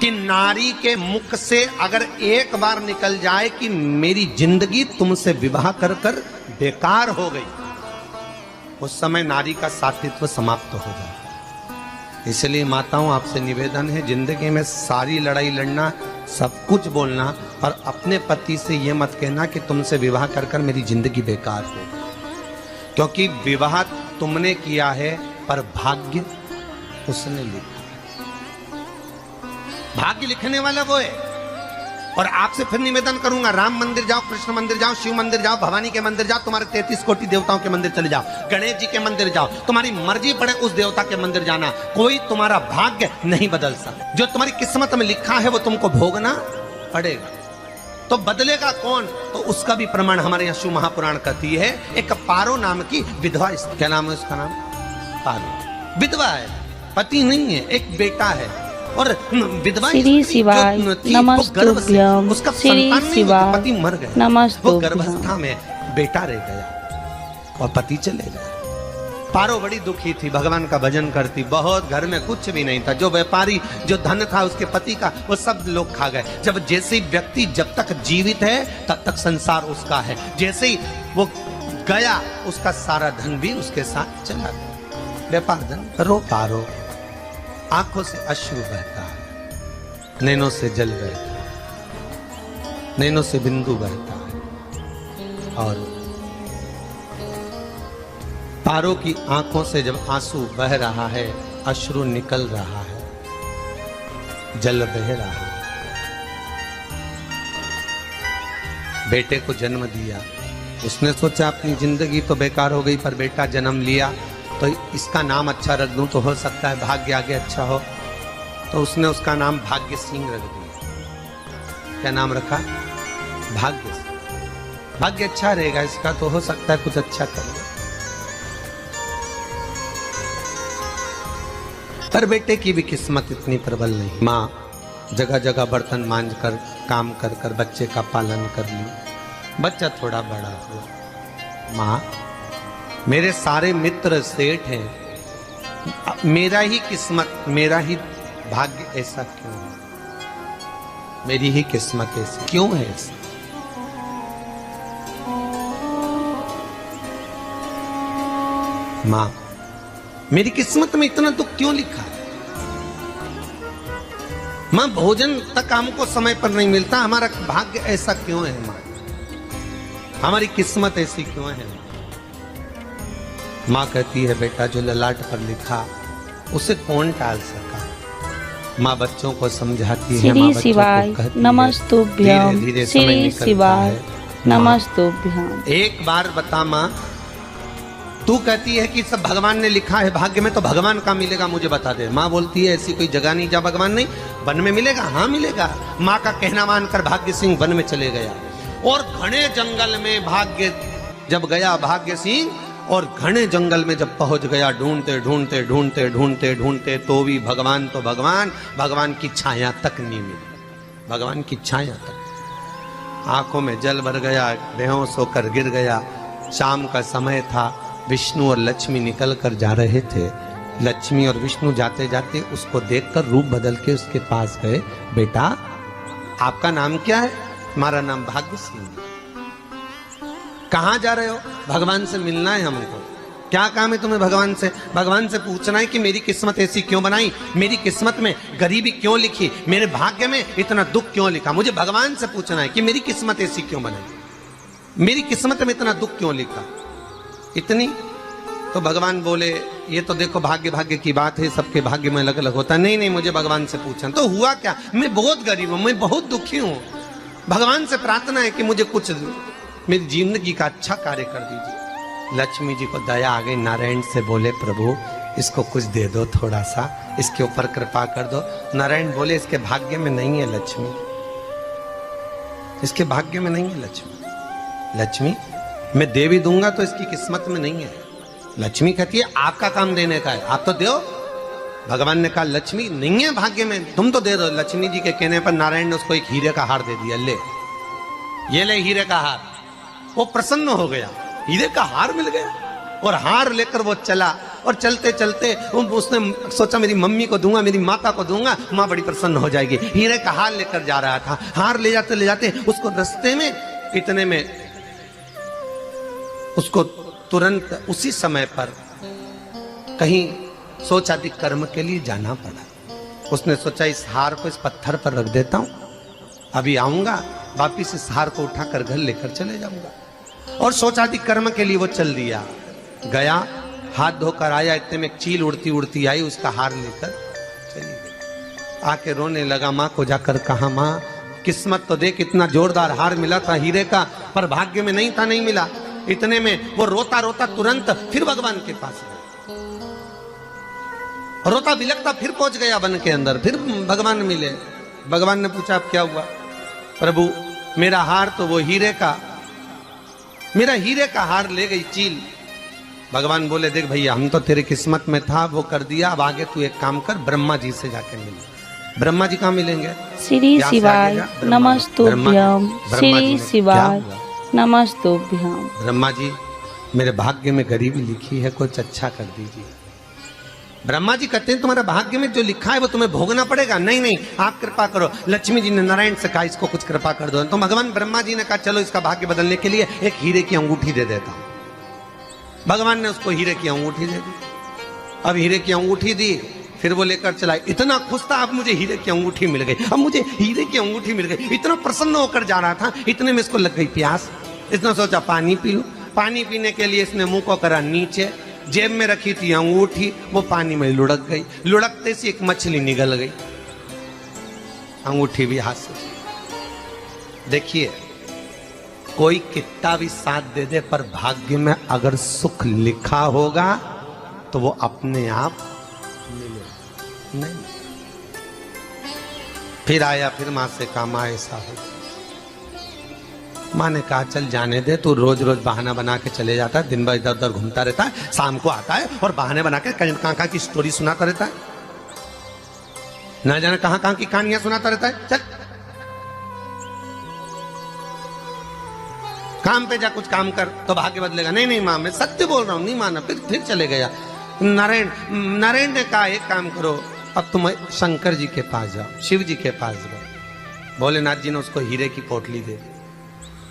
कि नारी के मुख से अगर एक बार निकल जाए कि मेरी जिंदगी तुमसे विवाह कर कर बेकार हो गई, उस समय नारी का साथित्व समाप्त हो जाए। इसलिए माताओं, आपसे निवेदन है, जिंदगी में सारी लड़ाई लड़ना, सब कुछ बोलना, और अपने पति से यह मत कहना कि तुमसे विवाह कर कर मेरी जिंदगी बेकार हो, क्योंकि विवाह तुमने किया है पर भाग्य उसने लिखा। भाग्य लिखने वाला वो है। और आपसे फिर निवेदन करूंगा, राम मंदिर जाओ, कृष्ण मंदिर जाओ, शिव मंदिर जाओ, भवानी के मंदिर जाओ, तुम्हारे 33 कोटि देवताओं के मंदिर चले जाओ, गणेश जी के मंदिर जाओ, तुम्हारी मर्जी पड़े उस देवता के मंदिर जाना, कोई तुम्हारा भाग्य नहीं बदल सकता। जो तुम्हारी किस्मत में लिखा है वो तुमको भोगना पड़ेगा। तो बदलेगा कौन? तो उसका भी प्रमाण हमारे यहाँ शिव महापुराण कहती है। एक पारो नाम की विधवा, क्या नाम है उसका? नाम पारो। विधवा है, पति नहीं है, एक बेटा है, और विधवा श्री शिवाय नमस्तुभ्यं, उसका श्री शिवाय पति मर गया, वो गर्भावस्था में बेटा रह गया और पति चले गए। पारो बड़ी दुखी थी, भगवान का भजन करती बहुत, घर में कुछ भी नहीं था, जो व्यापारी जो धन था उसके पति का वो सब लोग खा गए। जब जैसे व्यक्ति जब तक जीवित है तब तक संसार उसका है, जैसे ही वो गया उसका सारा धन भी उसके साथ चला गया। व्यापार धन रो पारो, आंखों से अश्रु बहता है, नैनों से जल बहता है, नैनों से बिंदु बहता है, और पारो की आंखों से जब आंसू बह रहा है, अश्रु निकल रहा है, जल बह रहा है। बेटे को जन्म दिया, उसने सोचा अपनी जिंदगी तो बेकार हो गई, पर बेटा जन्म लिया तो इसका नाम अच्छा रख दूं तो हो सकता है भाग्य आगे अच्छा हो। तो उसने उसका नाम भाग्य सिंह रख दिया। क्या नाम रखा? भाग्य सिंह। भाग्य अच्छा रहेगा इसका, तो हो सकता है कुछ अच्छा करे। पर बेटे की भी किस्मत इतनी प्रबल नहीं। माँ जगह जगह बर्तन मांझ कर काम कर कर बच्चे का पालन कर ली। बच्चा थोड़ा बड़ा हुआ, माँ मेरे सारे मित्र सेठ हैं, मेरा ही किस्मत, मेरा ही भाग्य ऐसा क्यों है? मेरी ही किस्मत ऐसी क्यों है? ऐसा माँ, मेरी किस्मत में इतना दुख क्यों लिखा है? माँ भोजन तक हमको समय पर नहीं मिलता, हमारा भाग्य ऐसा क्यों है? माँ हमारी किस्मत ऐसी क्यों है? माँ कहती है बेटा जो ललाट पर लिखा उसे कौन टाल सका। माँ बच्चों को समझाती है, माँ बच्चों को कहती है नमस्तुभ्यं, श्री शिवाय नमस्तुभ्यं। एक बार बता माँ, तू कहती है कि सब भगवान ने लिखा है भाग्य में, तो भगवान का मिलेगा मुझे बता दे। माँ बोलती है ऐसी कोई जगह नहीं जहाँ भगवान नहीं, वन में मिलेगा। हाँ मिलेगा। माँ का कहना मानकर भाग्य सिंह वन में चले गया, और घने जंगल में भाग्य जब गया भाग्य सिंह, और घने जंगल में जब पहुंच गया, ढूंढते ढूंढते ढूंढते ढूंढते ढूंढते तो भी भगवान, तो भगवान की छाया तक नहीं मिली। भगवान की छाया तक। आंखों में जल भर गया, बेहोश होकर गिर गया। शाम का समय था, विष्णु और लक्ष्मी निकल कर जा रहे थे। लक्ष्मी और विष्णु जाते जाते उसको देखकर रूप बदल के उसके पास गए। बेटा आपका नाम क्या है? हमारा नाम भाग्य सिंह। कहाँ जा रहे हो? भगवान से मिलना है हमको। क्या काम है तुम्हें भगवान से? भगवान से पूछना है कि मेरी किस्मत ऐसी क्यों बनाई, मेरी किस्मत में गरीबी क्यों लिखी, मेरे भाग्य में इतना दुख क्यों लिखा। मुझे भगवान से पूछना है कि मेरी किस्मत ऐसी क्यों बनाई, मेरी किस्मत में इतना दुख क्यों लिखा। इतनी तो भगवान बोले ये तो देखो भाग्य भाग्य की बात है, सबके भाग्य में अलग अलग होता है। नहीं नहीं, मुझे भगवान से पूछना। तो हुआ क्या? मैं बहुत गरीब हूं, मैं बहुत दुखी हूं, भगवान से प्रार्थना है कि मुझे कुछ मेरी जिंदगी का अच्छा कार्य कर दीजिए। लक्ष्मी जी को दया आ गई, नारायण से बोले प्रभु इसको कुछ दे दो, थोड़ा सा इसके ऊपर कृपा कर दो। नारायण बोले इसके भाग्य में नहीं है लक्ष्मी, इसके भाग्य में नहीं है लक्ष्मी। लक्ष्मी मैं दे भी दूंगा तो इसकी किस्मत में नहीं है। लक्ष्मी कहती है आपका काम देने का है, आप तो दो। भगवान ने कहा लक्ष्मी नहीं है भाग्य में, तुम तो दे दो। लक्ष्मी जी के कहने पर नारायण ने उसको एक हीरे का हार दे दिया। ले ये ले हीरे का हार। वो प्रसन्न हो गया, हीरे का हार मिल गया, और हार लेकर वो चला और चलते चलते उसने सोचा मेरी मम्मी को दूंगा, मेरी माता को दूंगा, माँ बड़ी प्रसन्न हो जाएगी। हीरे का हार लेकर जा रहा था। हार ले जाते उसको रास्ते में इतने में उसको तुरंत उसी समय पर कहीं सोचादि कर्म के लिए जाना पड़ा। उसने सोचा इस हार को इस पत्थर पर रख देता हूं, अभी आऊंगा वापिस इस हार को उठाकर घर लेकर चले जाऊंगा। और सोचादि कर्म के लिए वो चल दिया। गया, हाथ धोकर आया, इतने में एक चील उड़ती उड़ती आई, उसका हार लेकर चली गई। आके रोने लगा, माँ को जाकर कहा, माँ किस्मत तो देख, इतना जोरदार हार मिला था हीरे का, पर भाग्य में नहीं था, नहीं मिला। इतने में वो रोता रोता तुरंत फिर भगवान के पास गया, रोता बिलखता फिर पहुंच गया वन के अंदर। फिर भगवान मिले। भगवान ने पूछा अब क्या हुआ? प्रभु मेरा हार तो वो हीरे का, मेरा हीरे का हार ले गई चील। भगवान बोले देख भैया, हम तो तेरे किस्मत में था, वो कर दिया, अब आगे तू एक काम कर, ब्रह्मा जी से जाके मिल। ब्रह्मा जी कहाँ मिलेंगे? श्री शिवाय नमस्तुभ्यं। श्री शिवाय नमस्तुभ्यं। ब्रह्मा जी मेरे भाग्य में गरीबी लिखी है, कुछ अच्छा कर दीजिए। ब्रह्मा जी कहते हैं तुम्हारा भाग्य में जो लिखा है वो तुम्हें भोगना पड़ेगा। नहीं नहीं, आप कृपा करो। लक्ष्मी जी ने नारायण से कहा इसको कुछ कृपा कर दो। तो भगवान ब्रह्मा जी ने कहा चलो इसका भाग्य बदलने के लिए एक हीरे की अंगूठी दे देता हूं। भगवान ने उसको हीरे की अंगूठी दे दी। अब हीरे की अंगूठी दी, फिर वो लेकर चला। इतना खुश था, अब मुझे हीरे की अंगूठी मिल गई, अब मुझे हीरे की अंगूठी मिल गई। इतना प्रसन्न होकर जा रहा था, इतने में इसको लग गई प्यास। इसने सोचा पानी पी लूं। पानी पीने के लिए इसने मुंह को करा नीचे, जेब में रखी थी अंगूठी, वो पानी में लुढ़क गई। लुढ़कते से एक मछली निगल गई, अंगूठी भी हाथ से। देखिए, कोई कितना भी साथ दे दे, पर भाग्य में अगर सुख लिखा होगा तो वो अपने आप मिलेगा। नहीं, फिर आया, फिर मां से कहा मां ऐसा हो। माँ ने कहा चल जाने दे, तू रोज रोज बहाना बना के चले जाता है, दिन भर इधर उधर घूमता रहता है, शाम को आता है और बहाने बना के कहाँ की स्टोरी सुनाता रहता है, ना जाने कहाँ की कहानियां सुनाता रहता है। चल काम पे जा, कुछ काम कर तो भाग्य बदलेगा। नहीं नहीं माँ, मैं सत्य बोल रहा हूँ। नहीं माना, फिर चले गया। नारायण ने कहा एक काम करो, अब तुम शंकर जी के पास जाओ, शिव जी के पास जाओ। भोलेनाथ जी ने उसको हीरे की पोटली दे दी।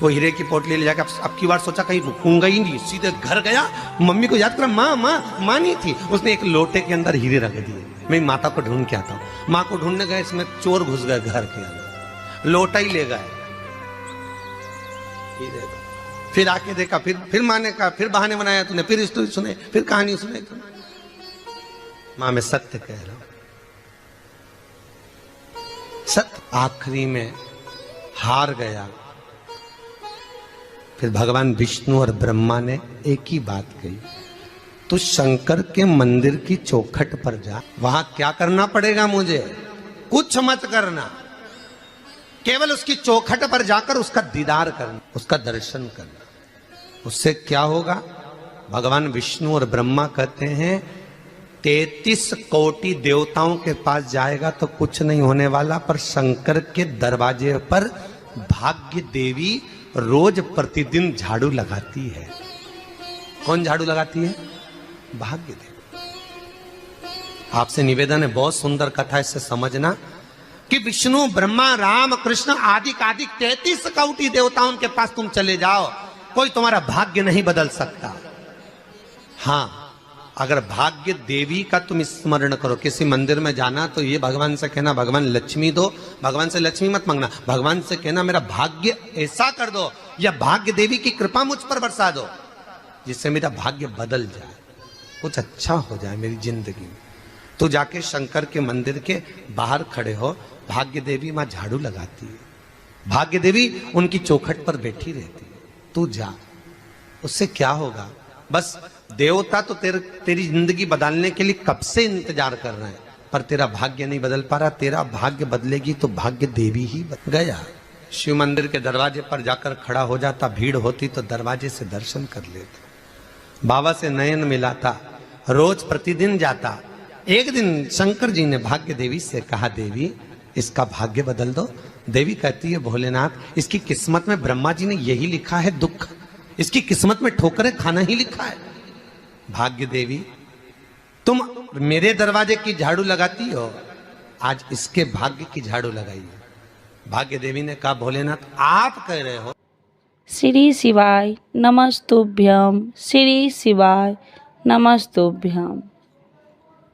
वो हीरे की पोटली ले जाकर अब की बार सोचा कहीं रुकूंगा ही नहीं, सीधे घर गया। मम्मी को याद करा, माँ नहीं थी। उसने एक लोटे के अंदर हीरे रख दिए। मैं माता को ढूंढ के आता हूँ। माँ को ढूंढने गए, इसमें चोर घुस गए घर के अंदर, लोटा ही ले गए। फिर आके देखा, फिर माँ ने कहा, फिर बहाने बनाया तूने, फिर स्टोरी सुने, फिर कहानी सुने। माँ मैं सत्य कह रहा हूं, सत्य। आखिरी में हार गया। फिर भगवान विष्णु और ब्रह्मा ने एक ही बात कही, तो शंकर के मंदिर की चौखट पर जा। वहां क्या करना पड़ेगा मुझे? कुछ मत करना, केवल उसकी चौखट पर जाकर उसका दीदार करना, उसका दर्शन करना। उससे क्या होगा? भगवान विष्णु और ब्रह्मा कहते हैं 33 कोटि देवताओं के पास जाएगा तो कुछ नहीं होने वाला, पर शंकर के दरवाजे पर भाग्य देवी रोज प्रतिदिन झाड़ू लगाती है। कौन झाड़ू लगाती है? भाग्य देवी। आपसे निवेदन है, बहुत सुंदर कथा, इससे समझना कि विष्णु ब्रह्मा राम कृष्ण आदि 33 कोटि देवताओं के पास तुम चले जाओ, कोई तुम्हारा भाग्य नहीं बदल सकता। हाँ, अगर भाग्य देवी का तुम स्मरण करो, किसी मंदिर में जाना तो ये भगवान से कहना भगवान लक्ष्मी दो। भगवान से लक्ष्मी मत मांगना, भगवान से कहना मेरा भाग्य ऐसा कर दो, या भाग्य देवी की कृपा मुझ पर बरसा दो जिससे मेरा भाग्य बदल जाए, कुछ अच्छा हो जाए मेरी जिंदगी में। तो जाके शंकर के मंदिर के बाहर खड़े हो, भाग्य देवी मां झाड़ू लगाती है, भाग्य देवी उनकी चौखट पर बैठी रहती है। तू जा, उससे क्या होगा? बस देवता तो तेरी जिंदगी बदलने के लिए कब से इंतजार कर रहे हैं, पर तेरा भाग्य नहीं बदल पा रहा। तेरा भाग्य बदलेगी तो भाग्य देवी ही बदल गया। शिव मंदिर के दरवाजे पर जाकर खड़ा हो जाता, भीड़ होती तो दरवाजे से दर्शन कर लेता, बाबा से नयन मिलाता, रोज प्रतिदिन जाता। एक दिन शंकर जी ने भाग्य देवी से कहा, देवी इसका भाग्य बदल दो। देवी कहती है, भोलेनाथ इसकी किस्मत में ब्रह्मा जी ने यही लिखा है दुख, इसकी किस्मत में ठोकरें खाना ही लिखा है। भाग्य देवी तुम मेरे दरवाजे की झाड़ू लगाती हो, आज इसके भाग्य की झाड़ू लगाइए। भाग्य देवी ने कहा भोलेनाथ आप कह रहे हो। श्री शिवाय नमस्तुभ्यम, श्री शिवाय नमस्तुभ्यम।